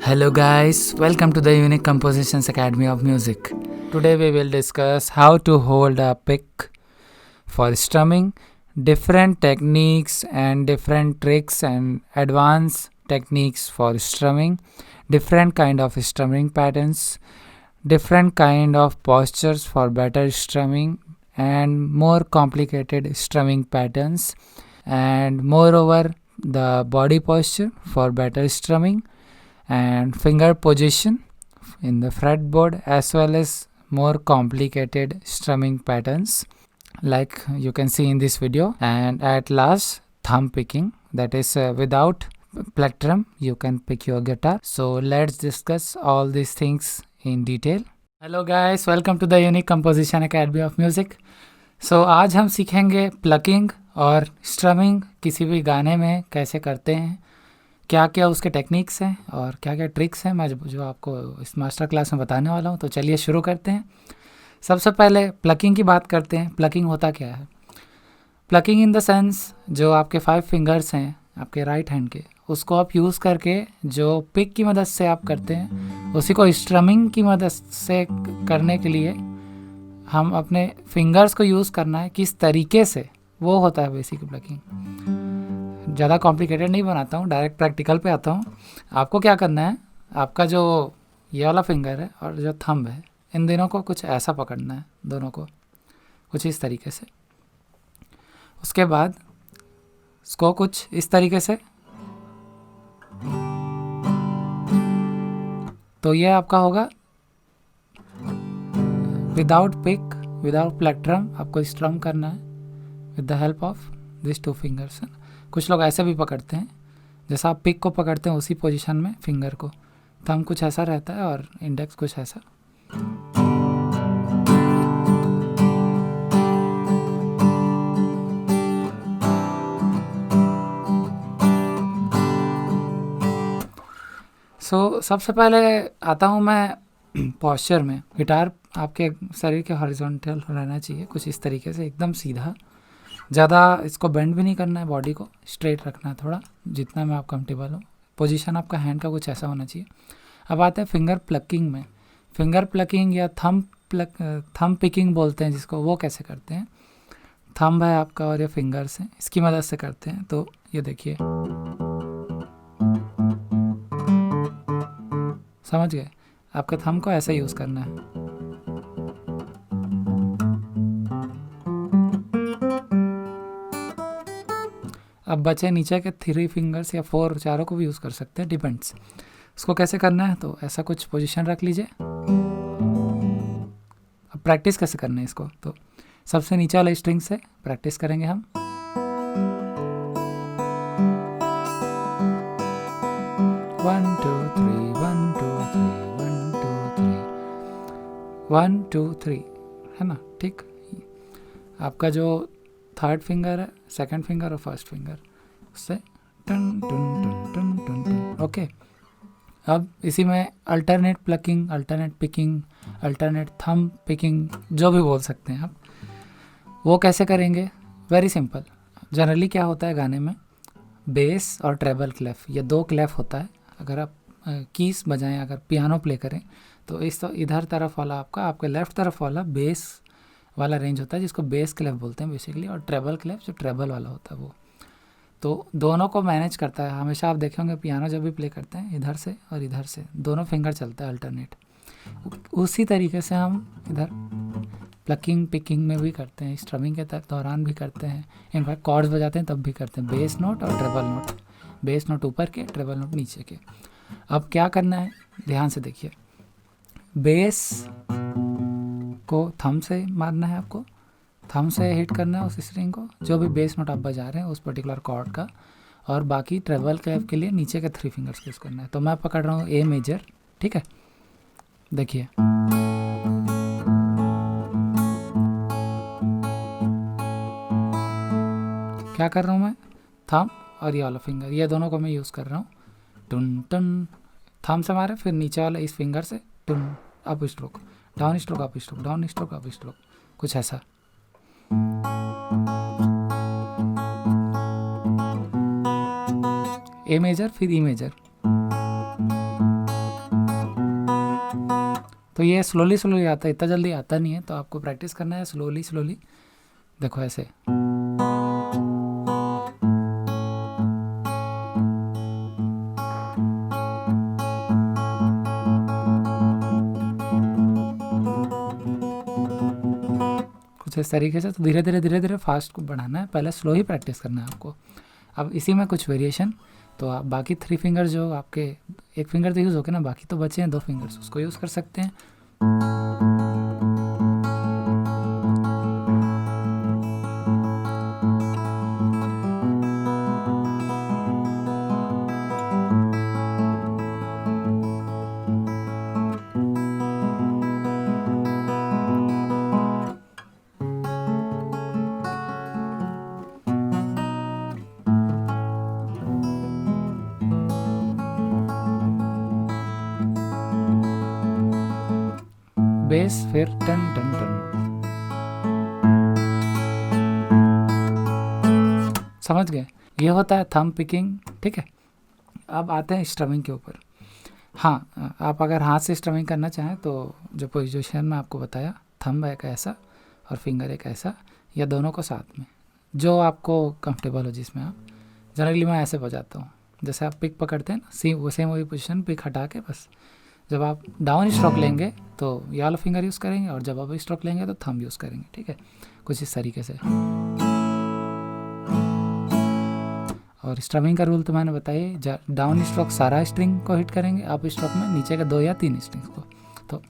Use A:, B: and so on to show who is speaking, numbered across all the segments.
A: Hello guys, welcome to the Unique Compositions Academy of Music. Today we will discuss how to hold a pick for strumming, different techniques and different tricks and advanced techniques for strumming, different kind of strumming patterns, different kind of postures for better strumming and more complicated strumming patterns, and moreover the body posture for better strumming and finger position in the fretboard, as well as more complicated strumming patterns like you can see in this video. And at last, thumb picking, that is without plectrum you can pick your guitar. So let's discuss all these things in detail. Hello guys, welcome to the unique composition academy of music. So आज हम सीखेंगे plucking और strumming किसी भी गाने में कैसे करते हैं, क्या क्या उसके टेक्निक्स हैं और क्या क्या ट्रिक्स हैं मैं जो आपको इस मास्टर क्लास में बताने वाला हूं. तो चलिए शुरू करते हैं. सबसे पहले प्लकिंग की बात करते हैं. प्लकिंग होता क्या है? प्लकिंग इन द सेंस जो आपके 5 फिंगर्स हैं आपके राइट हैंड के, उसको आप यूज़ करके जो पिक की मदद से आप करते हैं उसी को स्ट्रमिंग की मदद से करने के लिए हम अपने फिंगर्स को यूज़ करना है किस तरीके से, वो होता है बेसिक प्लकिंग. ज़्यादा कॉम्प्लिकेटेड नहीं बनाता हूँ, डायरेक्ट प्रैक्टिकल पे आता हूँ. आपको क्या करना है, आपका जो ये वाला फिंगर है और जो थंब है, इन दोनों को कुछ ऐसा पकड़ना है, दोनों को कुछ इस तरीके से. उसके बाद इसको कुछ इस तरीके से. तो ये आपका होगा विदाउट पिक, विदाउट प्लेक्ट्रम. आपको स्ट्रम करना है with the help of this 2 fingers. कुछ लोग ऐसे भी पकड़ते हैं जैसा आप पिक को पकड़ते हैं उसी पोजीशन में फिंगर को. थंब कुछ ऐसा रहता है और इंडेक्स कुछ ऐसा. सबसे पहले आता हूँ मैं पॉस्चर में. गिटार आपके शरीर के हॉरिजॉन्टल रहना चाहिए, कुछ इस तरीके से एकदम सीधा. ज़्यादा इसको बेंड भी नहीं करना है, बॉडी को स्ट्रेट रखना है थोड़ा, जितना में आप कंफर्टेबल हो. पोजीशन आपका हैंड का कुछ ऐसा होना चाहिए. अब आते हैं फिंगर प्लकिंग में. फिंगर प्लकिंग या थंब पिकिंग बोलते हैं जिसको, वो कैसे करते हैं. थंब है आपका और ये फिंगर्स हैं, इसकी मदद से करते हैं. तो ये देखिए, समझ गए. आपके थंब को ऐसे यूज़ करना है. अब बचे नीचे के 3 फिंगर्स या 4, चारों को भी यूज़ कर सकते हैं, डिपेंड्स. उसको कैसे करना है, तो ऐसा कुछ पोजीशन रख लीजिए. अब प्रैक्टिस कैसे करना है इसको, तो सबसे नीचे वाले स्ट्रिंग से प्रैक्टिस करेंगे हम. One two three, one two three, one two three, 1 2 3, है ना. ठीक. आपका जो 3rd फिंगर है, 2nd फिंगर और 1st फिंगर, उससे टन टन टन टन टन टन. ओके. अब इसी में alternate plucking, alternate picking, alternate thumb picking, जो भी बोल सकते हैं आप, वो कैसे करेंगे. Very simple. जनरली क्या होता है गाने में, बेस और ट्रेबल क्लेफ, ये 2 क्लेफ होता है. अगर आप कीज बजाएं, अगर पियानो प्ले करें, तो इस तो इधर तरफ वाला आपके लेफ़्ट तरफ वाला बेस वाला रेंज होता है जिसको बेस क्लेफ बोलते हैं बेसिकली, और ट्रेबल क्लेफ जो ट्रेबल वाला होता है वो. तो दोनों को मैनेज करता है. हमेशा आप देखेंगे पियानो जब भी प्ले करते हैं, इधर से और इधर से दोनों फिंगर चलता है अल्टरनेट. उसी तरीके से हम इधर प्लकिंग पिकिंग में भी करते हैं, स्ट्रमिंग के दौरान भी करते हैं. इनफैक्ट कॉर्ड्स बजाते हैं तब भी करते हैं, बेस नोट और ट्रेबल नोट. बेस नोट ऊपर के, ट्रेबल नोट नीचे के. अब क्या करना है, ध्यान से देखिए. बेस को थंब से मारना है, आपको थंब से हिट करना है उस स्ट्रिंग को, जो भी बेस नोट आप बजा रहे हैं उस पर्टिकुलर कॉर्ड का. और बाकी ट्रेबल क्लेफ के लिए नीचे के 3 फिंगर्स यूज़ करना है. तो मैं पकड़ रहा हूँ ए मेजर. ठीक है, देखिए. क्या कर रहा हूँ मैं, थंब और ये वाला फिंगर, ये दोनों को मैं यूज़ कर रहा हूँ. टुन टन, थंब से मारे, फिर नीचे वाला इस फिंगर से टुन, up stroke, down stroke, up stroke, down stroke, up stroke, कुछ ऐसा. ए मेजर फिर ई मेजर. तो ये स्लोली स्लोली आता है, इतना जल्दी आता नहीं है, तो आपको प्रैक्टिस करना है स्लोली स्लोली। देखो ऐसे, कुछ इस तरीके से। तो धीरे धीरे फास्ट को बढ़ाना है, पहले स्लो ही प्रैक्टिस करना है आपको। अब इसी में कुछ वेरिएशन, तो आप बाकी 3 फिंगर जो आपके, एक फिंगर तो यूज़ हो गया ना, बाकी तो बचे हैं 2 फिंगर्स, उसको यूज़ कर सकते हैं। बेस, फिर टन टन टन। समझ गए? ये होता है थंब पिकिंग, ठीक है। अब आते हैं स्ट्रमिंग के ऊपर। हाँ, आप अगर हाथ से स्ट्रमिंग करना चाहें तो जो पोजीशन में आपको बताया, थंब एक ऐसा और फिंगर एक ऐसा, या दोनों को साथ में, जो आपको कंफर्टेबल हो जिसमें आप। जनरली मैं ऐसे बजाता हूँ, जैसे आप पिक पकड़ते हैं ना, सेम वही पोजीशन, पिक हटा के बस। जब आप डाउन स्ट्रोक लेंगे तो ये वाला फिंगर यूज़ करेंगे, और जब आप स्ट्रोक लेंगे तो थंब यूज़ करेंगे, ठीक है, कुछ इस तरीके से। और स्ट्रमिंग का रूल तो मैंने बताइए, डाउन स्ट्रोक सारा स्ट्रिंग को हिट करेंगे, अप स्ट्रोक में नीचे के 2 या 3 स्ट्रिंग्स को। तो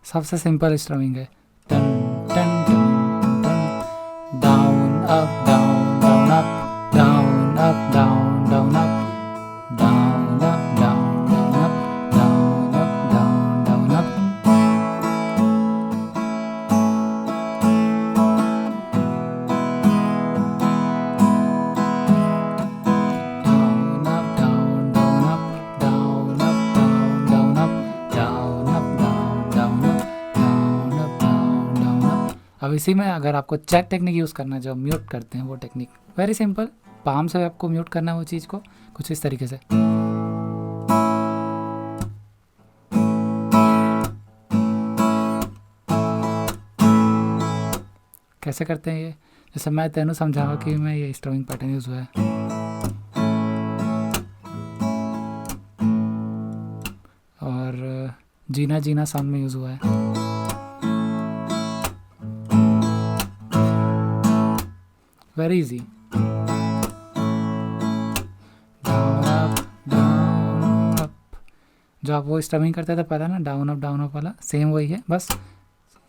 A: सबसे सिंपल स्ट्रमिंग है, टन टन टन टन, down up down down up, down up down down up, down up down down up, down up down down up. अब इसी में अगर आपको चेक टेक्निक यूज़ करना है, जो म्यूट करते हैं वो टेक्निक, वेरी सिंपल, पाम से आपको म्यूट करना है वो चीज़ को, कुछ इस तरीके से। कैसे करते हैं ये, जैसे मैं तेनू समझाऊंगा कि मैं ये स्ट्रमिंग पैटर्न यूज़ हुआ है, और जीना जीना साउंड में यूज़ हुआ है। Very easy, down up down up, जो आप वो स्ट्रमिंग करते थे पहले ना, डाउन अप वाला, सेम वही है, बस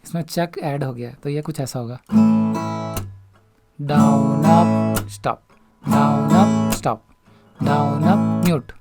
A: इसमें चेक ऐड हो गया है। तो ये कुछ ऐसा होगा, down up stop, down up stop, down up mute.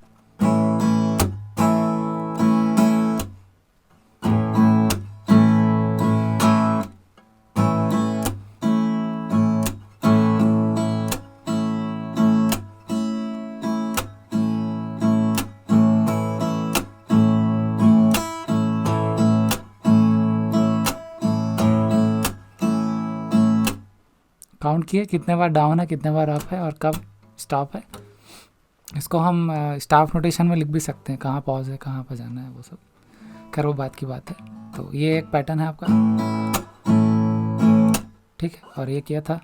A: Count किए कितने बार डाउन है, कितने बार अप है, और कब स्टॉप है। इसको हम स्टाफ नोटेशन में लिख भी सकते हैं, कहाँ पॉज है, कहाँ पर जाना है, वो सब खैर वो बात की बात है। तो ये एक पैटर्न है आपका, ठीक है। और ये क्या था,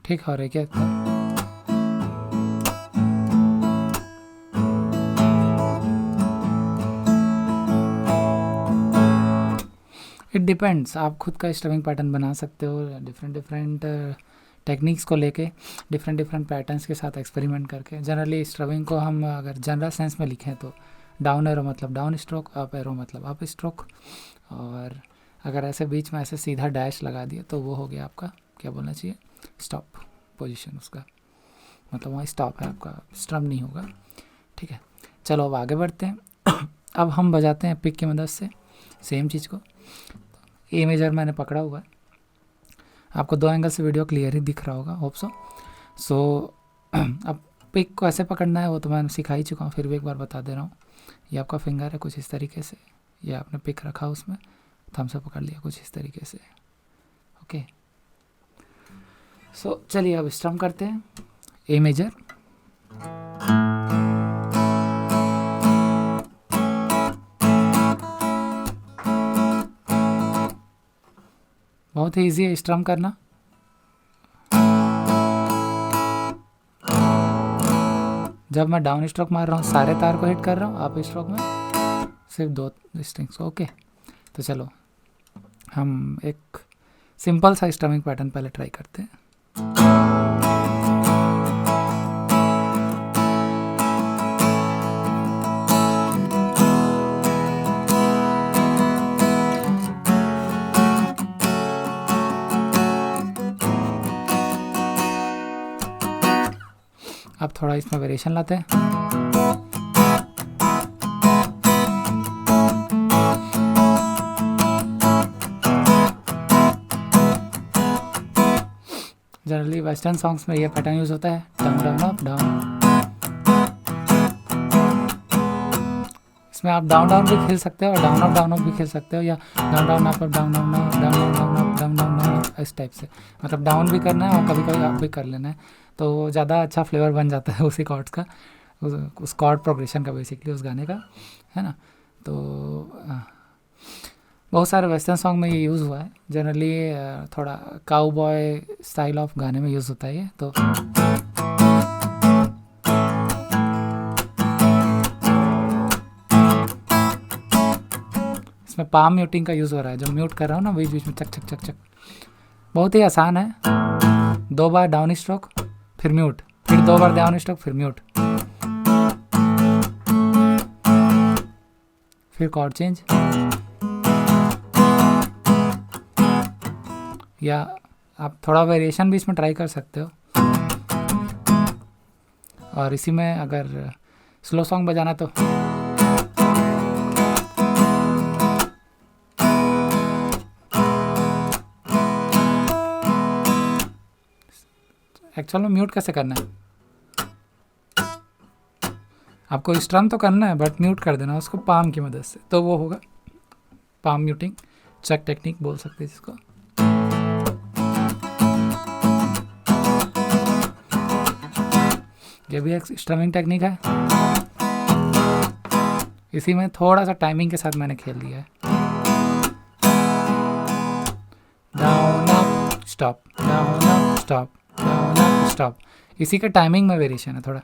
A: ठीक, और ये क्या था, इट डिपेंड्स, आप खुद का स्ट्रमिंग पैटर्न बना सकते हो, डिफरेंट टेक्निक्स को लेके, डिफरेंट पैटर्न्स के साथ एक्सपेरिमेंट करके। जनरली स्ट्रमिंग को हम अगर जनरल सेंस में लिखें तो डाउन एरो मतलब डाउन स्ट्रोक, अप एरो मतलब अप स्ट्रोक, और अगर ऐसे बीच में ऐसे सीधा डैश लगा दिया तो वो हो गया आपका, क्या बोलना चाहिए, स्टॉप पोजीशन, उसका मतलब वहाँ स्टॉप है आपका, स्ट्रम नहीं होगा, ठीक है। चलो अब आगे बढ़ते हैं। अब हम बजाते हैं पिक की मदद से सेम चीज़ को। ए मेजर मैंने पकड़ा हुआ है, आपको 2 एंगल से वीडियो क्लियर ही दिख रहा होगा, होप सो। सो अब पिक को ऐसे पकड़ना है वो तो मैं सिखा ही चुका हूँ, फिर भी एक बार बता दे रहा हूँ। ये आपका फिंगर है कुछ इस तरीके से, ये आपने पिक रखा उसमें थंब से पकड़ लिया कुछ इस तरीके से। ओके, सो चलिए अब स्ट्रम करते हैं। ए मेजर, बहुत ही ईजी है स्ट्रम करना। जब मैं डाउन स्ट्रोक मार रहा हूँ सारे तार को हिट कर रहा हूँ, अप स्ट्रोक में सिर्फ 2 स्ट्रिंग्स। ओके, तो चलो हम एक सिंपल सा स्ट्रमिंग पैटर्न पहले ट्राई करते हैं। अब थोड़ा इसमें वेरिएशन लाते हैं। जनरली वेस्टर्न सॉन्ग्स में ये पैटर्न यूज होता है, डाउन डाउन अप डाउन। इसमें आप डाउन डाउन भी खेल सकते हो और डाउन अप भी खेल सकते हो, या down down up down down down down down down down इस टाइप से। मतलब डाउन भी करना है और कभी कभी अप भी कर लेना है, तो ज़्यादा अच्छा फ्लेवर बन जाता है उसी कॉर्ड्स का, उस कॉर्ड प्रोग्रेशन का बेसिकली उस गाने का, है ना। तो बहुत सारे वेस्टर्न सॉन्ग में ये यूज़ हुआ है। जनरली थोड़ा काउबॉय स्टाइल ऑफ गाने में यूज़ होता है ये। तो इसमें पाम म्यूटिंग का यूज़ हो रहा है, जब म्यूट कर रहा हूँ ना बीच बीच में चक चक चक चक। बहुत ही आसान है, 2 बार डाउन स्ट्रोक फिर म्यूट, फिर 2 बार डाउन स्ट्रोक फिर म्यूट, फिर कॉर्ड चेंज, या आप थोड़ा वेरिएशन भी इसमें ट्राई कर सकते हो। और इसी में अगर स्लो सॉन्ग बजाना तो एक्चुअल में म्यूट कैसे करना है, आपको स्ट्रम तो करना है बट म्यूट कर देना उसको पाम की मदद से, तो वो होगा पाम म्यूटिंग, चेक टेक्निक बोल सकते हैं जिसको। ये भी एक स्ट्रमिंग टेक्निक है, इसी में थोड़ा सा टाइमिंग के साथ मैंने खेल दिया है। Down up stop, down up stop, down up stop, इसी का टाइमिंग में वेरिएशन है थोड़ा।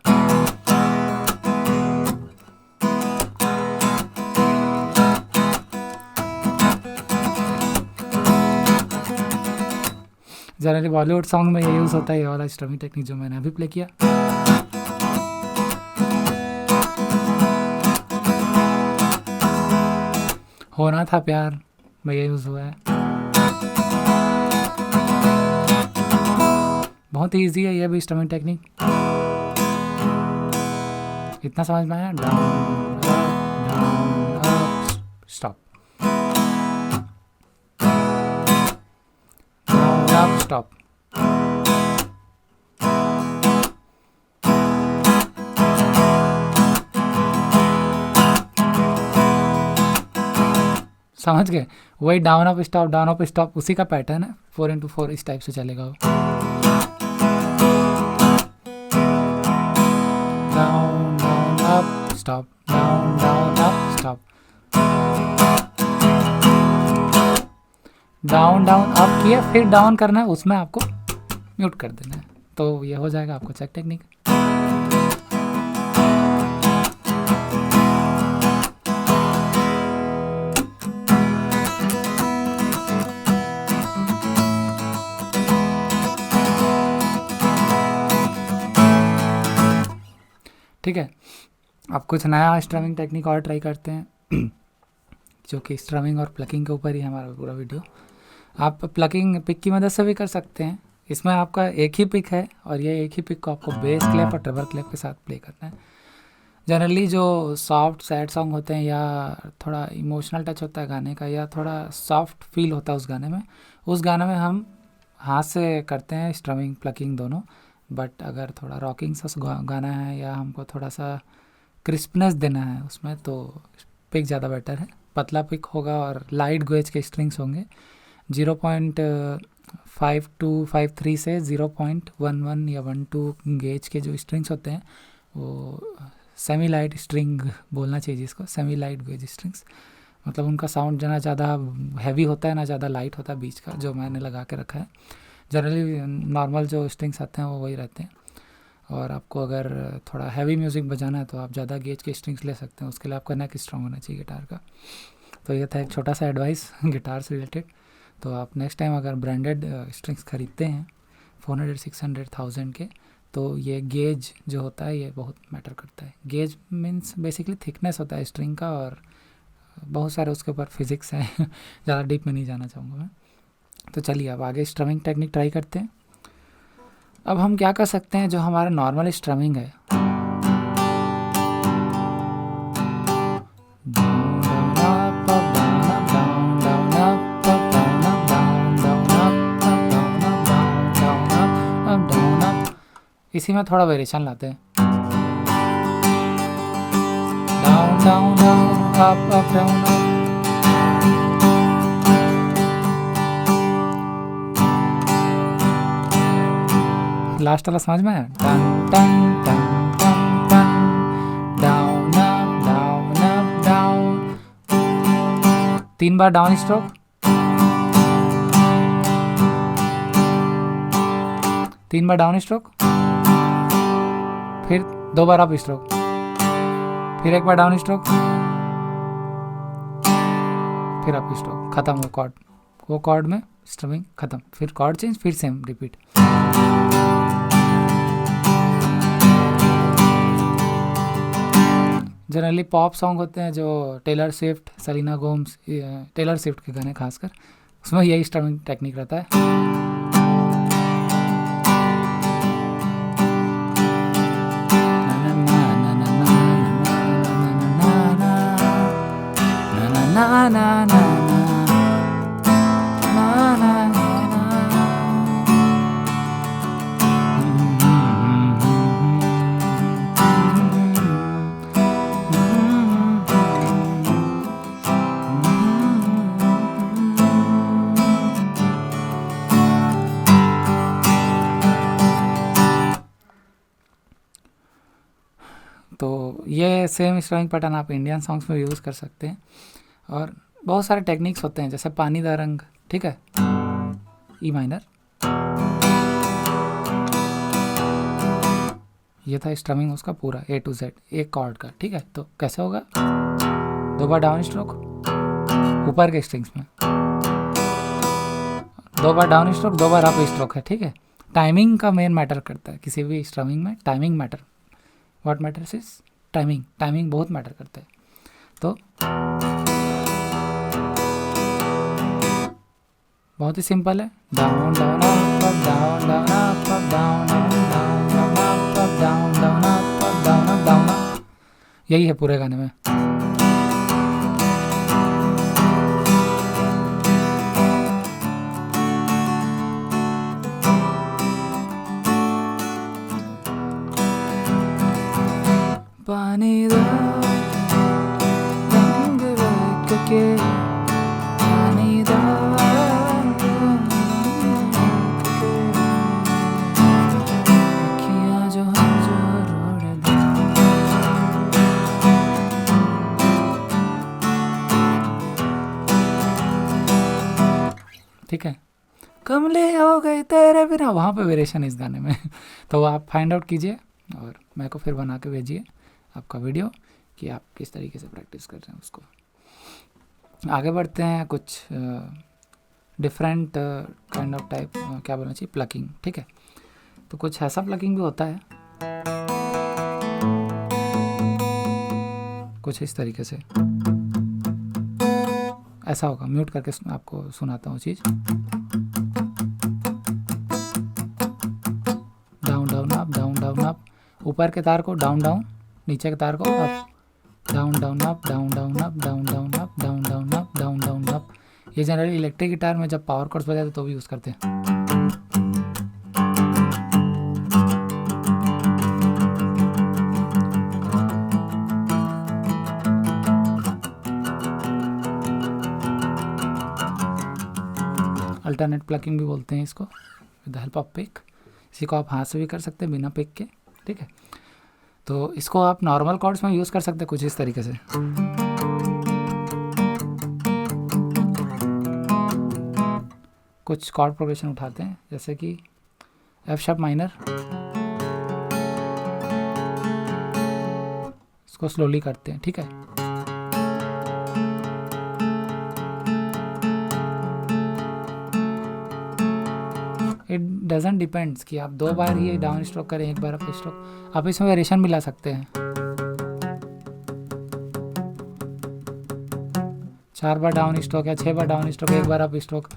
A: जनरली बॉलीवुड सॉन्ग में ये यूज़ होता है, ये वाला स्ट्रमिंग टेक्निक जो मैंने अभी प्ले किया। होना था प्यार में ये यूज़ हुआ है। बहुत ही ईजी है ये भी स्ट्रमिंग टेक्निक, इतना समझ में आया। Down up stop, down up stop, समझ गए। वही डाउन अप स्टॉप उसी का पैटर्न है, 4x4 इस टाइप से चलेगा वो। Down down up stop, down down up stop, down down up किया फिर डाउन करना है, उसमें आपको म्यूट कर देना है, तो ये हो जाएगा आपको चेक टेक्निक। ठीक है, अब कुछ नया स्ट्रमिंग टेक्निक और ट्राई करते हैं जो कि स्ट्रमिंग और प्लकिंग के ऊपर ही हमारा पूरा वीडियो। आप प्लकिंग पिक की मदद से भी कर सकते हैं। इसमें आपका एक ही पिक है और ये एक ही पिक को आपको बेस क्लैप और ट्रेबल क्लैप के साथ प्ले करना है। जनरली जो सॉफ्ट सैड सॉन्ग होते हैं या थोड़ा इमोशनल टच होता है गाने का, या थोड़ा सॉफ्ट फील होता है उस गाने में हम हाथ से करते हैं स्ट्रमिंग प्लकिंग दोनों। बट अगर थोड़ा रॉकिंग सा गाना है या हमको थोड़ा सा क्रिस्पनेस देना है उसमें, तो पिक ज़्यादा बेटर है। पतला पिक होगा और लाइट गेज के स्ट्रिंग्स होंगे। 0.5253 से 0.11 या 12 गेज के जो स्ट्रिंग्स होते हैं वो सेमी लाइट स्ट्रिंग बोलना चाहिए जिसको, सेमी लाइट गेज स्ट्रिंग्स। मतलब उनका साउंड ना ज़्यादा हैवी होता है ना ज़्यादा लाइट होता है, बीच का जो मैंने लगा के रखा है। जनरली नॉर्मल जो स्ट्रिंग्स आते हैं वो वही रहते हैं। और आपको अगर थोड़ा हैवी म्यूज़िक बजाना है तो आप ज़्यादा गेज के स्ट्रिंग्स ले सकते हैं, उसके लिए आपका नेक स्ट्रॉन्ग होना चाहिए गिटार का। तो ये था एक छोटा सा एडवाइस गिटार से रिलेटेड। तो आप नेक्स्ट टाइम अगर ब्रांडेड स्ट्रिंग्स ख़रीदते हैं 400, 600, 1000 के, तो ये गेज जो होता है ये बहुत मैटर करता है। गेज मीन्स बेसिकली थिकनेस होता है स्ट्रिंग का, और बहुत सारे उसके ऊपर फिज़िक्स हैं ज़्यादा डीप में नहीं जाना चाहूँगा मैं। तो चलिए अब आगे स्ट्रमिंग टेक्निक ट्राई करते हैं। अब हम क्या कर सकते हैं, जो हमारा नॉर्मल स्ट्रमिंग है, इसी में थोड़ा वेरिएशन लाते हैं। Down down down, up up down up. Last वाला समझ में आया? टन टन टन टन टन, down up down up down. 3 बार डाउन स्ट्रोक, 3 बार डाउन स्ट्रोक, फिर 2 बार अप स्ट्रोक, फिर 1 बार डाउन स्ट्रोक, फिर अप स्ट्रोक। खत्म वो कॉर्ड, वो कॉर्ड में स्ट्रमिंग खत्म। फिर कॉर्ड चेंज, फिर same repeat. Generally pop song होते हैं जो Taylor Swift, Selina Gomes, Taylor Swift के गाने खासकर, उसमें यही स्ट्रमिंग टेक्निक रहता है। ना ना ना तो ये सेम स्ट्रमिंग पैटर्न आप इंडियन सॉन्ग्स में यूज़ कर सकते हैं। और बहुत सारे टेक्निक्स होते हैं, जैसे पानी दा रंग, ठीक है, ई माइनर, ये था स्ट्रमिंग उसका पूरा A to Z एक कॉर्ड का, ठीक है। तो कैसे होगा? 2 बार डाउन स्ट्रोक ऊपर के स्ट्रिंग्स में, 2 बार डाउन स्ट्रोक, 2 बार अप स्ट्रोक है, ठीक है। टाइमिंग का मेन मैटर करता है किसी भी स्ट्रमिंग में, timing matter, what matters is timing, timing बहुत मैटर करता है। तो बहुत ही सिंपल है, down down up down down up down down down up down down up down down, यही है पूरे गाने में। पानी दा रंग रख के, पानी दा अखियां जो हम जो रोड़ दी, ठीक है। कमले हो गई तेरे बिना, वहाँ पे वेरिएशन इस गाने में तो आप फाइंड आउट कीजिए और मेरे को फिर बना के भेजिए आपका वीडियो कि आप किस तरीके से प्रैक्टिस कर रहे हैं उसको। आगे बढ़ते हैं, कुछ डिफरेंट काइंड ऑफ टाइप, क्या बोलना चाहिए, प्लकिंग, ठीक है। तो कुछ ऐसा प्लकिंग भी होता है कुछ इस तरीके से, ऐसा होगा। म्यूट करके आपको सुनाता हूँ चीज़। Down down up down down up, ऊपर के तार को डाउन डाउन, नीचे के तार को up, down down up down down up down down up down down up down down up. ये जनरली इलेक्ट्रिक गिटार में जब पावर कॉर्ड्स बजाते तो भी यूज़ करते हैं। अल्टरनेट प्लकिंग भी बोलते हैं इसको, with the help of pick. इसी को आप हाथ से भी कर सकते हैं बिना पिक के, ठीक है। तो इसको आप नॉर्मल कॉर्ड्स में यूज़ कर सकते हैं कुछ इस तरीके से। कुछ कॉर्ड प्रोग्रेशन उठाते हैं, जैसे कि एफ शार्प माइनर, इसको स्लोली करते हैं, ठीक है। इट डजंट डिपेंड्स कि आप 2 बार ही डाउन स्ट्रोक करें, 1 बार अप स्ट्रोक, आप इसमें वेरिएशन मिला सकते हैं। 4 बार डाउन स्ट्रोक या 6 बार डाउन स्ट्रोक, 1 बार अप स्ट्रोक,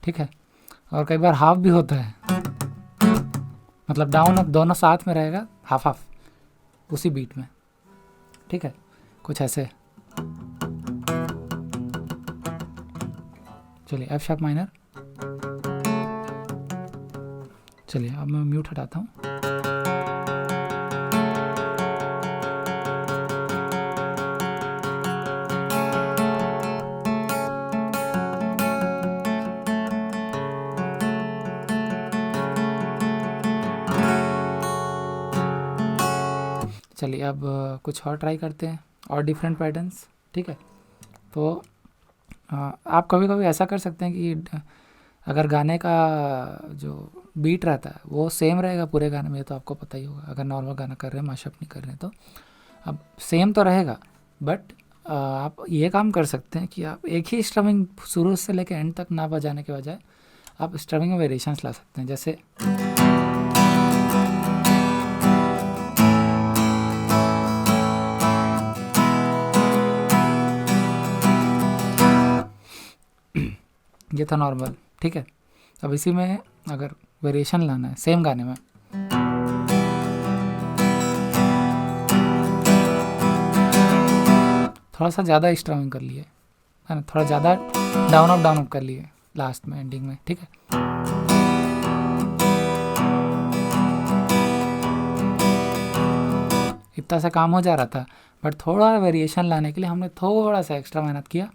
A: ठीक है। और कई बार हाफ भी होता है, मतलब डाउन अप दोनों साथ में रहेगा, हाफ हाफ उसी बीट में, ठीक है। कुछ ऐसे, चलिए एफ शार्प माइनर। चलिए अब मैं म्यूट हटाता हूँ। चलिए अब कुछ और ट्राई करते हैं और डिफरेंट पैटर्न्स, ठीक है। तो आप कभी कभी ऐसा कर सकते हैं कि अगर गाने का जो बीट रहता है वो सेम रहेगा पूरे गाने में, तो आपको पता ही होगा। अगर नॉर्मल गाना कर रहे हैं, माशअप नहीं कर रहे हैं, तो अब सेम तो रहेगा, बट आप ये काम कर सकते हैं कि आप एक ही स्ट्रमिंग शुरू से लेकर एंड तक ना बजाने के बजाय आप स्ट्रमिंग में वेरिएशंस ला सकते हैं। जैसे ये था नॉर्मल, ठीक है। अब इसी में अगर वेरिएशन लाना है सेम गाने में, थोड़ा सा ज़्यादा स्ट्रमिंग कर लिए, है ना, थोड़ा ज़्यादा डाउन अप कर लिए लास्ट में, एंडिंग में, ठीक है। इतना सा काम हो जा रहा था, बट थोड़ा वेरिएशन लाने के लिए हमने थोड़ा सा एक्स्ट्रा मेहनत किया।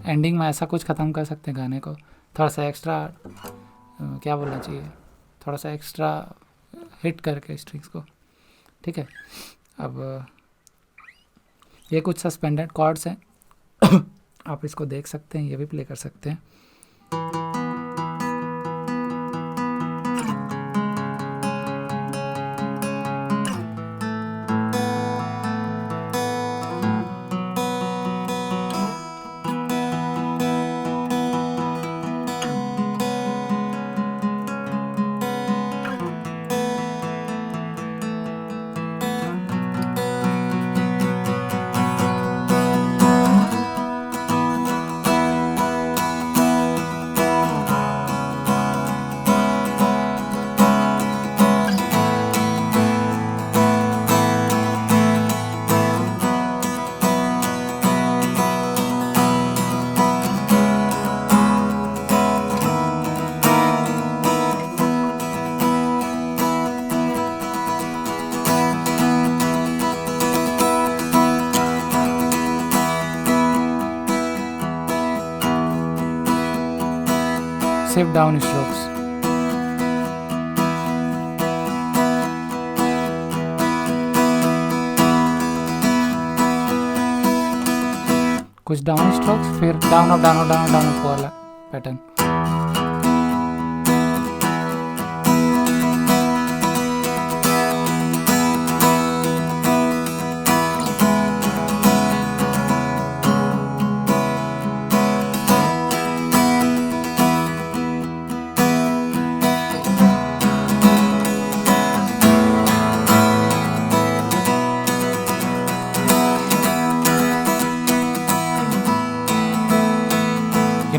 A: एंडिंग में ऐसा कुछ ख़त्म कर सकते हैं गाने को, थोड़ा सा एक्स्ट्रा क्या बोलना चाहिए, थोड़ा सा एक्स्ट्रा हिट करके स्ट्रिंग्स को, ठीक है। अब ये कुछ सस्पेंडेड कॉर्ड्स हैं आप इसको देख सकते हैं, ये भी प्ले कर सकते हैं। Shift down strokes. कुछ डाउन स्ट्रोक्स, फिर डाउन अप वाला पैटर्न।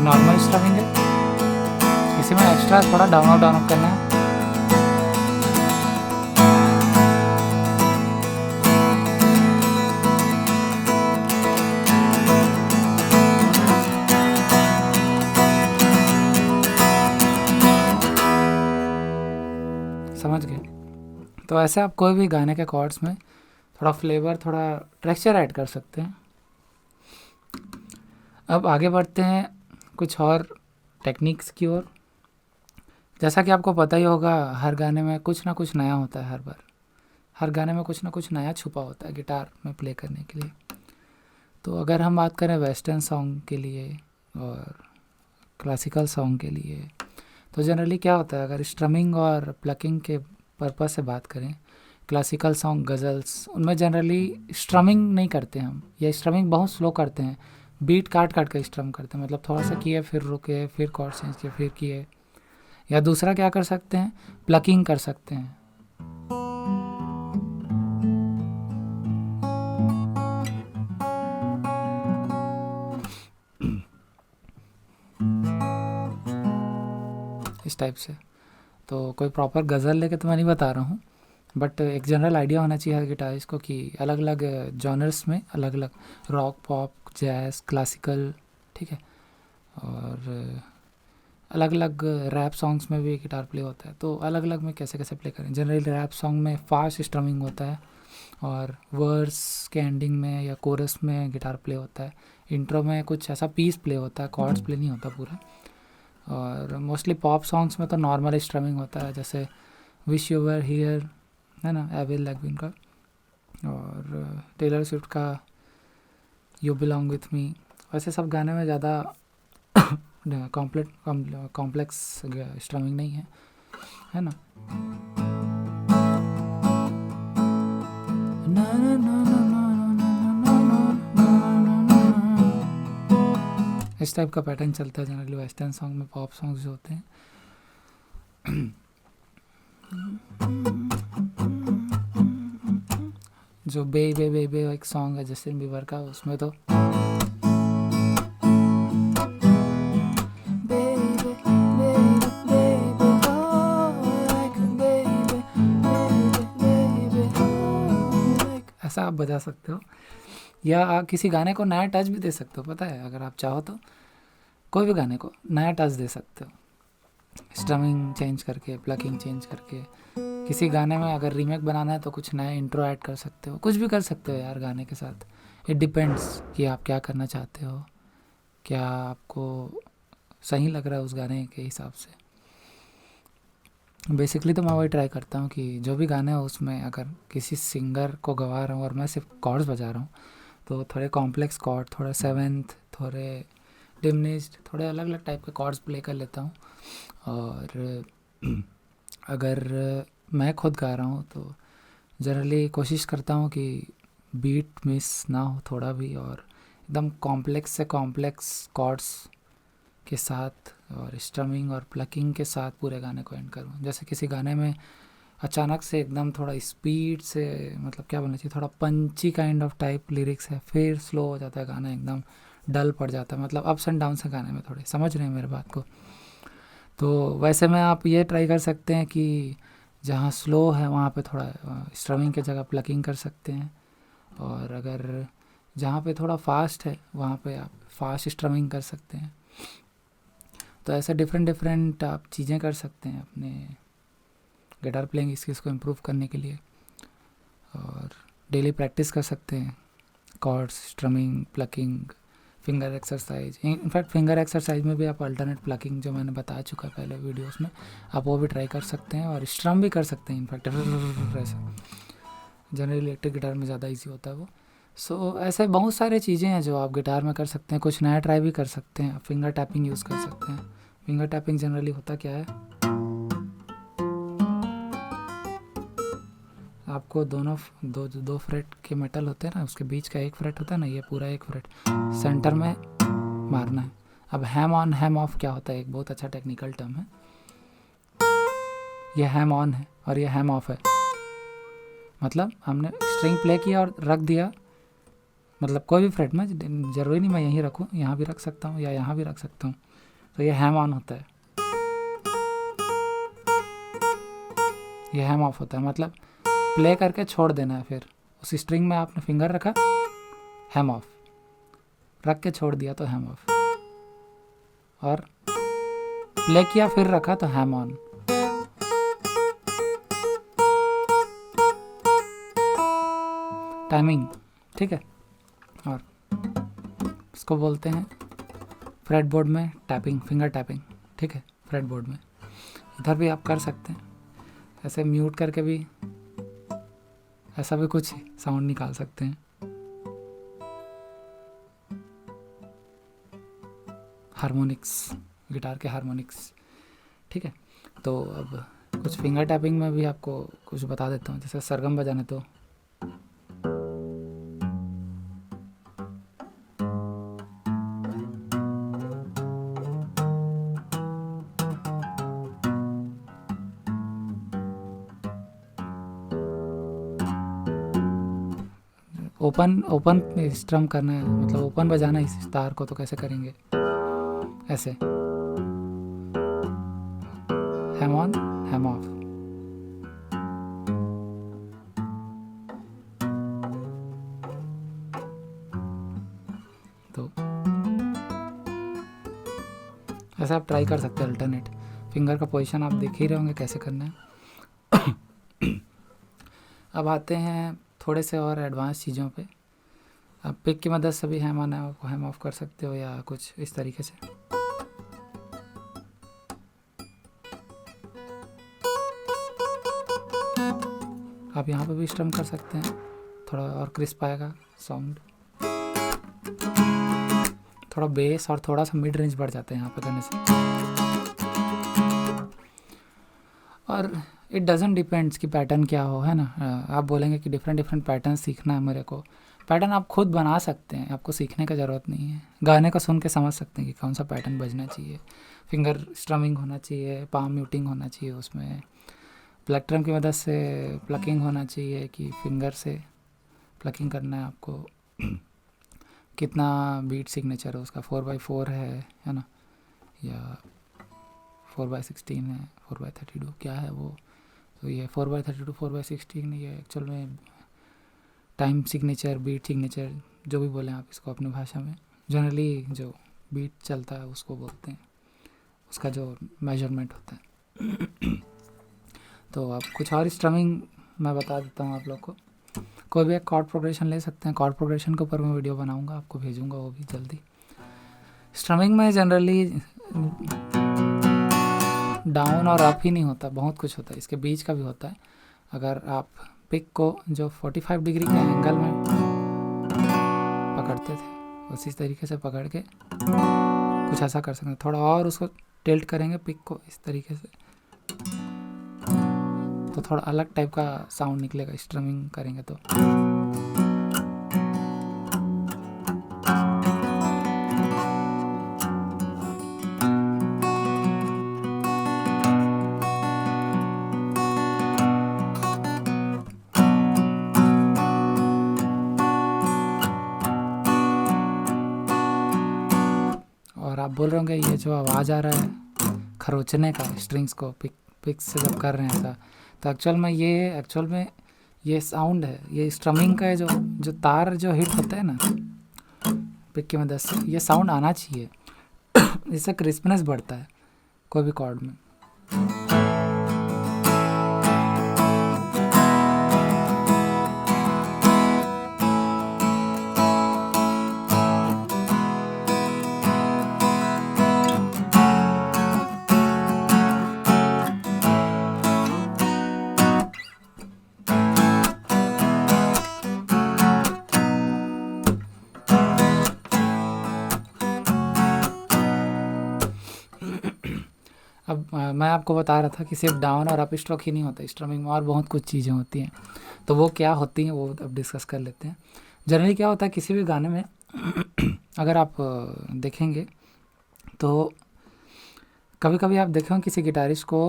A: नॉर्मल स्ट्रमिंग है, इसी में एक्स्ट्रा थोड़ा डाउन अप करना है। समझ गए? तो ऐसे आप कोई भी गाने के कॉर्ड्स में थोड़ा फ्लेवर, थोड़ा टेक्सचर ऐड कर सकते हैं। अब आगे बढ़ते हैं कुछ और टेक्निक्स की ओर। जैसा कि आपको पता ही होगा, हर गाने में कुछ ना कुछ नया होता है। हर बार हर गाने में कुछ ना कुछ नया छुपा होता है गिटार में प्ले करने के लिए। तो अगर हम बात करें वेस्टर्न सॉन्ग के लिए और क्लासिकल सॉन्ग के लिए, तो जनरली क्या होता है, अगर स्ट्रमिंग और प्लकिंग के पर्पस से बात करें, क्लासिकल सॉन्ग, गज़ल्स, उनमें जनरली स्ट्रमिंग नहीं करते हम, या स्ट्रमिंग बहुत स्लो करते हैं, बीट काट काट के स्ट्रम करते हैं। मतलब थोड़ा सा किए, फिर रुके, फिर कॉर्ड चेंज किए, फिर किए। या दूसरा क्या कर सकते हैं, प्लकिंग कर सकते हैं। इस टाइप से। तो कोई प्रॉपर गज़ल लेके तो मैं नहीं बता रहा हूँ, बट एक जनरल आइडिया होना चाहिए हर गिटारिस्ट को कि अलग अलग जॉनर्स में अलग अलग, रॉक, पॉप, जैज़, क्लासिकल, ठीक है, और अलग अलग रैप सॉन्ग्स में भी गिटार प्ले होता है। तो अलग अलग में कैसे कैसे प्ले करें। जनरली रैप सॉन्ग में फास्ट स्ट्रमिंग होता है, और वर्स के एंडिंग में या कोरस में गिटार प्ले होता है। इंट्रो में कुछ ऐसा पीस प्ले होता है, कॉर्ड्स प्ले नहीं होता पूरा। और मोस्टली पॉप सॉन्ग्स में तो नॉर्मल स्ट्रमिंग होता है, जैसे विश यू वर हियर, है ना, एविल लैग्विन का, और टेलर स्विफ्ट का यू बिलोंग विथ मी। वैसे सब गाने में ज़्यादा कॉम्प्लेक्स स्ट्रमिंग नहीं है ना। इस टाइप का पैटर्न चलता है जनरली वेस्टर्न सॉन्ग में, पॉप सॉन्ग्स जो होते हैं। जो बेबे बेबे एक सॉन्ग है जस्टिन बीबर का, उसमें तो ऐसा आप बजा सकते हो, या आप किसी गाने को नया टच भी दे सकते हो। पता है, अगर आप चाहो तो कोई भी गाने को नया टच दे सकते हो, स्ट्रमिंग चेंज करके, प्लकिंग चेंज करके। किसी गाने में अगर रीमेक बनाना है तो कुछ नया इंट्रो ऐड कर सकते हो, कुछ भी कर सकते हो यार गाने के साथ। इट डिपेंड्स कि आप क्या करना चाहते हो, क्या आपको सही लग रहा है उस गाने के हिसाब से। बेसिकली तो मैं वही ट्राई करता हूँ कि जो भी गाने हो उसमें अगर किसी सिंगर को गवा रहा हूँ और मैं सिर्फ कॉर्ड्स बजा रहा हूँ, तो थोड़े कॉम्प्लेक्स कॉर्ड, थोड़ा सेवेंथ, थोड़े डिमिनिश्ड, थोड़े अलग अलग टाइप के कॉर्ड्स प्ले कर लेता हूँ। और अगर मैं खुद गा रहा हूँ तो जनरली कोशिश करता हूँ कि बीट मिस ना हो थोड़ा भी, और एकदम कॉम्प्लेक्स से कॉम्प्लेक्स कॉर्ड्स के साथ और स्ट्रमिंग और प्लकिंग के साथ पूरे गाने को एंड करूँ। जैसे किसी गाने में अचानक से एकदम थोड़ा स्पीड से, मतलब क्या बोलना चाहिए, थोड़ा पंची काइंड ऑफ टाइप लिरिक्स है, फिर स्लो हो जाता है गाना, एकदम डल पड़ जाता है, मतलब अप्स एंड डाउन्स है गाने में थोड़े। समझ रहे हैं मेरे बात को? तो वैसे में आप ये ट्राई कर सकते हैं कि जहाँ स्लो है वहाँ पे थोड़ा स्ट्रमिंग की जगह प्लकिंग कर सकते हैं, और अगर जहाँ पे थोड़ा फास्ट है वहाँ पे आप फास्ट स्ट्रमिंग कर सकते हैं। तो ऐसे डिफरेंट आप चीज़ें कर सकते हैं अपने गिटार प्लेइंग स्किल्स को इम्प्रूव करने के लिए, और डेली प्रैक्टिस कर सकते हैं chords, strumming, plucking, finger exercise. In fact finger exercise में भी आप अल्टरनेट प्लकिंग, जो मैंने बता चुका पहले वीडियोस में, आप वो भी ट्राई कर सकते हैं, और स्ट्रम भी कर सकते हैं। इनफैक्ट ऐसा जनरली इलेक्ट्रिक गिटार में ज़्यादा ईजी होता है वो। सो ऐसे बहुत सारे चीज़ें हैं जो आप गिटार में कर सकते हैं। कुछ नया ट्राई भी कर सकते हैं, फिंगर टैपिंग यूज़ कर सकते हैं। फिंगर टैपिंग जनरली होता क्या है, आपको दो फ्रेट के मेटल होते हैं ना, उसके बीच का एक फ्रेट होता है ना, ये पूरा एक फ्रेट सेंटर में मारना है। अब हैम ऑन हैम ऑफ क्या होता है, एक बहुत अच्छा टेक्निकल टर्म है। ये हैम ऑन है और ये हैम ऑफ है, मतलब हमने स्ट्रिंग प्ले किया और रख दिया, मतलब कोई भी फ्रेट में, ज़रूरी नहीं मैं यहीं रखूँ, यहाँ भी रख सकता हूँ या यहाँ भी रख सकता हूँ, तो ये हैम ऑन होता है। ये हैम ऑफ होता है, मतलब प्ले करके छोड़ देना है, फिर उस स्ट्रिंग में आपने फिंगर रखा, हैम ऑफ, रख के छोड़ दिया तो हैम ऑफ, और प्ले किया फिर रखा तो हैम ऑन। टाइमिंग, ठीक है। और इसको बोलते हैं फ्रेट बोर्ड में टैपिंग, फिंगर टैपिंग, ठीक है, फ्रेट बोर्ड में। इधर भी आप कर सकते हैं, ऐसे म्यूट करके भी ऐसा भी कुछ साउंड निकाल सकते हैं। हारमोनिक्स, गिटार के हारमोनिक्स, ठीक है। तो अब कुछ फिंगर टैपिंग में भी आपको कुछ बता देता हूँ, जैसे सरगम बजाने तो ओपन स्ट्रम करना है, मतलब ओपन बजाना है इस तार को, तो कैसे करेंगे, ऐसे हैम ऑन हैम ऑफ। तो ऐसे आप ट्राई कर सकते हैं अल्टरनेट। फिंगर का पोजीशन आप देख ही रहे होंगे कैसे करना है। अब आते हैं थोड़े से और एडवांस चीज़ों पे। आप पिक की मदद से भी हैम ऑन हैम ऑफ कर सकते हो, या कुछ इस तरीके से। आप यहाँ पे भी स्ट्रम कर सकते हैं, थोड़ा और क्रिस्प आएगा साउंड। थोड़ा बेस और थोड़ा सा मिड रेंज बढ़ जाता है यहाँ पे करने से। और इट डजंट डिपेंड्स कि पैटर्न क्या हो, है ना। आप बोलेंगे कि डिफरेंट पैटर्न सीखना है मेरे को, पैटर्न आप खुद बना सकते हैं, आपको सीखने का ज़रूरत नहीं है। गाने को सुन के समझ सकते हैं कि कौन सा पैटर्न बजना चाहिए। फिंगर स्ट्रमिंग होना चाहिए, पाम म्यूटिंग होना चाहिए, उसमें प्लेक्ट्रम की मदद से प्लकिंग होना चाहिए कि फिंगर से प्लकिंग करना है आपको। कितना बीट सिग्नेचर है उसका, 4/4 है ना, या 4/16 है, 4/32 क्या है वो। तो ये 4/32 4/16 ये एक्चुअल में टाइम सिग्नेचर, बीट सिग्नेचर, जो भी बोलें आप इसको अपनी भाषा में। जनरली जो बीट चलता है उसको बोलते हैं, उसका जो मेजरमेंट होता है। तो आप कुछ और स्ट्रमिंग मैं बता देता हूँ आप लोग को। कोई भी एक कॉर्ड प्रोग्रेशन ले सकते हैं, कॉर्ड प्रोग्रेशन के ऊपर मैं वीडियो बनाऊंगा, आपको भेजूंगा वो भी जल्दी। स्ट्रमिंग में जनरली डाउन और अप ही नहीं होता, बहुत कुछ होता है, इसके बीच का भी होता है। अगर आप पिक को जो 45 डिग्री के एंगल में पकड़ते थे, उसी तरीके से पकड़ के कुछ ऐसा कर सकते हैं। थोड़ा और उसको टिल्ट करेंगे पिक को इस तरीके से, तो थोड़ा अलग टाइप का साउंड निकलेगा स्ट्रमिंग करेंगे तो। और आप बोल रहे होंगे ये जो आवाज़ आ रहा है खरोचने का स्ट्रिंग्स को पिक से जब कर रहे हैं ऐसा, तो एक्चुअल में ये साउंड है, ये स्ट्रमिंग का है। जो तार जो हिट होता है ना पिक की मदद से, ये साउंड आना चाहिए। इससे क्रिस्पनेस बढ़ता है कोई भी कॉर्ड में। अब मैं आपको बता रहा था कि सिर्फ डाउन और अप स्ट्रोक ही नहीं होता स्ट्रमिंग में, और बहुत कुछ चीज़ें होती हैं। तो वो क्या होती हैं वो अब डिस्कस कर लेते हैं। जनरली क्या होता है किसी भी गाने में अगर आप देखेंगे तो कभी कभी आप देखेंगे किसी गिटारिस्ट को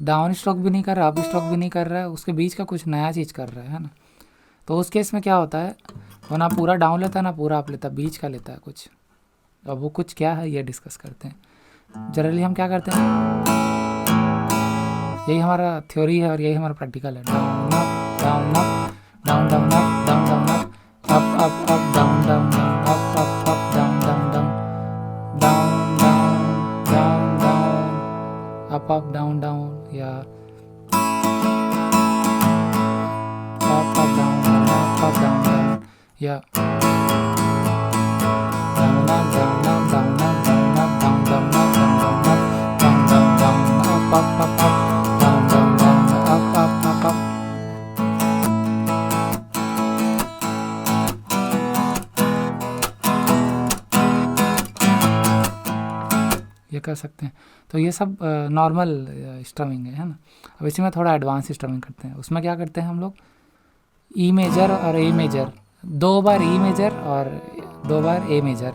A: डाउन स्ट्रोक भी नहीं कर रहा, अप स्ट्रोक भी नहीं कर रहा है, उसके बीच का कुछ नया चीज़ कर रहा है ना। तो उस केस में क्या होता है, वो ना पूरा डाउन लेता है ना पूरा अप लेता है, बीच का लेता है कुछ। अब वो कुछ क्या है ये डिस्कस करते हैं। जनरली हम क्या करते हैं, यही हमारा थ्योरी है और यही हमारा प्रैक्टिकल है। Down up down up down down up down down up up up down down down up up up down down down down down down down up up down down, या up up down up up down या down up down up down up down up down down up down down up down down down up up down down down up. ये कर सकते हैं। तो ये सब normal strumming है ना। अब इसी में थोड़ा एडवांस स्ट्रमिंग करते हैं। उसमें क्या करते हैं हम लोग, ई मेजर और ए मेजर, 2 बार ई मेजर और 2 बार ए मेजर,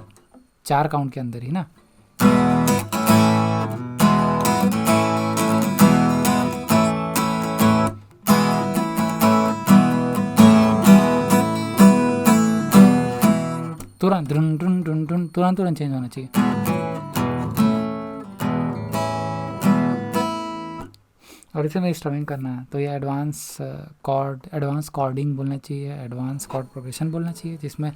A: 4 काउंट के अंदर ही ना। तुरंत ड्रुन ड्रुन ड्रुन ड्रुन तुरंत तुरंत चेंज होना चाहिए। और इसे में स्ट्रमिंग करना है तो ये एडवांस कॉर्डिंग बोलना चाहिए, एडवांस कॉर्ड प्रोग्रेशन बोलना चाहिए, जिसमें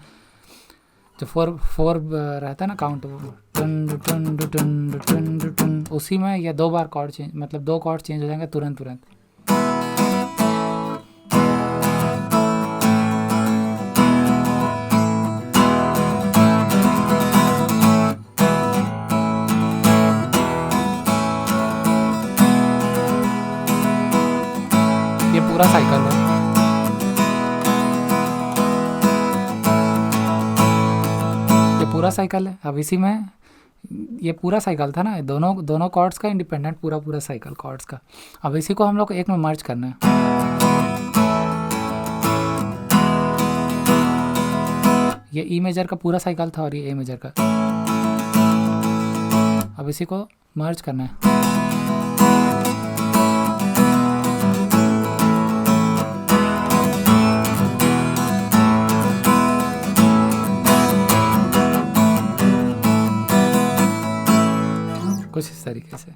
A: जो फोर रहता है ना काउंट, वो टन टन टन टन टन, उसी में ये 2 बार कॉर्ड चेंज, मतलब 2 कॉर्ड चेंज हो जाएंगे तुरंत तुरंत। ये पूरा साइकिल है। ये पूरा साइकिल है। अब इसी में ये पूरा साइकिल था ना, दोनों कॉर्ड्स का इंडिपेंडेंट पूरा साइकिल कॉर्ड्स का। अब इसी को हम लोग एक में मर्ज करना है। ये ई मेजर का पूरा साइकिल था और ये ए मेजर का। अब इसी को मर्ज करना है। कुछ इस तरीके से।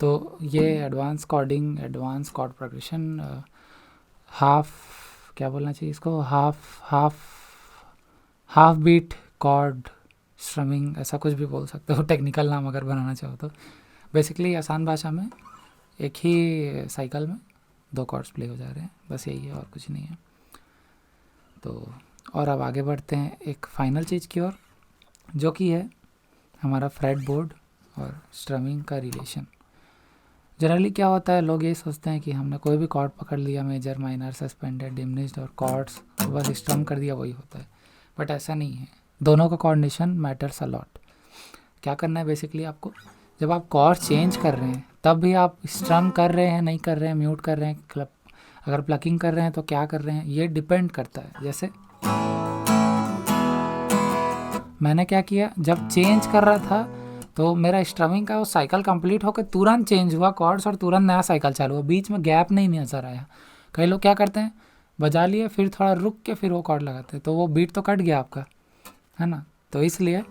A: तो ये advance cording, advance chord progression, half क्या बोलना चाहिए इसको, हाफ बीट कॉर्ड स्ट्रमिंग, ऐसा कुछ भी बोल सकते हो, टेक्निकल नाम अगर बनाना चाहो तो। बेसिकली आसान भाषा में एक ही साइकिल में 2 कॉर्ड्स प्ले हो जा रहे हैं, बस यही है और कुछ नहीं है। तो और अब आगे बढ़ते हैं एक फाइनल चीज़ की ओर, जो कि है हमारा फ्रेट बोर्ड और स्ट्रमिंग का रिलेशन। जनरली क्या होता है, लोग ये सोचते हैं कि हमने कोई भी कॉर्ड पकड़ लिया, मेजर, माइनर, सस्पेंडेड, डिमिनिश्ड और कॉर्ड्स, तो बस स्ट्रम कर दिया वही होता है। बट ऐसा नहीं है, दोनों का कोऑर्डिनेशन मैटर्स अ लॉट। क्या करना है बेसिकली आपको, जब आप कॉर्ड चेंज कर रहे हैं तब भी आप स्ट्रम कर रहे हैं, नहीं कर रहे हैं, म्यूट कर रहे हैं, अगर प्लकिंग कर रहे हैं तो क्या कर रहे हैं, ये डिपेंड करता है। जैसे मैंने क्या किया, जब चेंज कर रहा था तो मेरा स्ट्रमिंग का वो साइकिल कंप्लीट होकर तुरंत चेंज हुआ कॉर्ड्स और तुरंत नया साइकिल चालू हुआ, बीच में गैप नहीं नज़र आया। कई लोग क्या करते हैं, बजा लिए फिर थोड़ा रुक के फिर वो कॉर्ड लगाते हैं, तो वो बीट तो कट गया आपका, है ना। तो इसलिए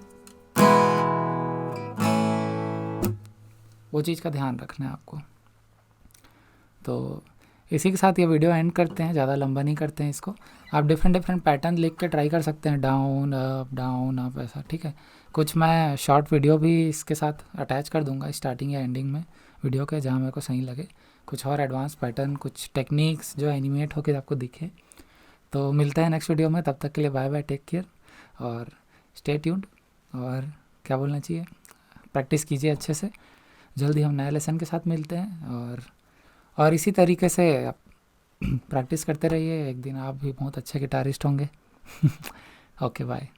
A: वो चीज़ का ध्यान रखना है आपको। तो इसी के साथ ये वीडियो एंड करते हैं, ज़्यादा लंबा नहीं करते हैं इसको। आप डिफरेंट पैटर्न लिख के ट्राई कर सकते हैं, डाउन अप ऐसा, ठीक है। कुछ मैं शॉर्ट वीडियो भी इसके साथ अटैच कर दूंगा स्टार्टिंग या एंडिंग में वीडियो के, जहाँ मेरे को सही लगे, कुछ और एडवांस पैटर्न, कुछ टेक्निक्स जो एनिमेट होकर आपको दिखे। तो मिलते हैं नेक्स्ट वीडियो में, तब तक के लिए बाय बाय, टेक केयर और स्टे ट्यून्ड। और क्या बोलना चाहिए, प्रैक्टिस कीजिए अच्छे से। जल्दी हम नए लेसन के साथ मिलते हैं और इसी तरीके से आप प्रैक्टिस करते रहिए, एक दिन आप भी बहुत अच्छे गिटारिस्ट होंगे। Okay bye.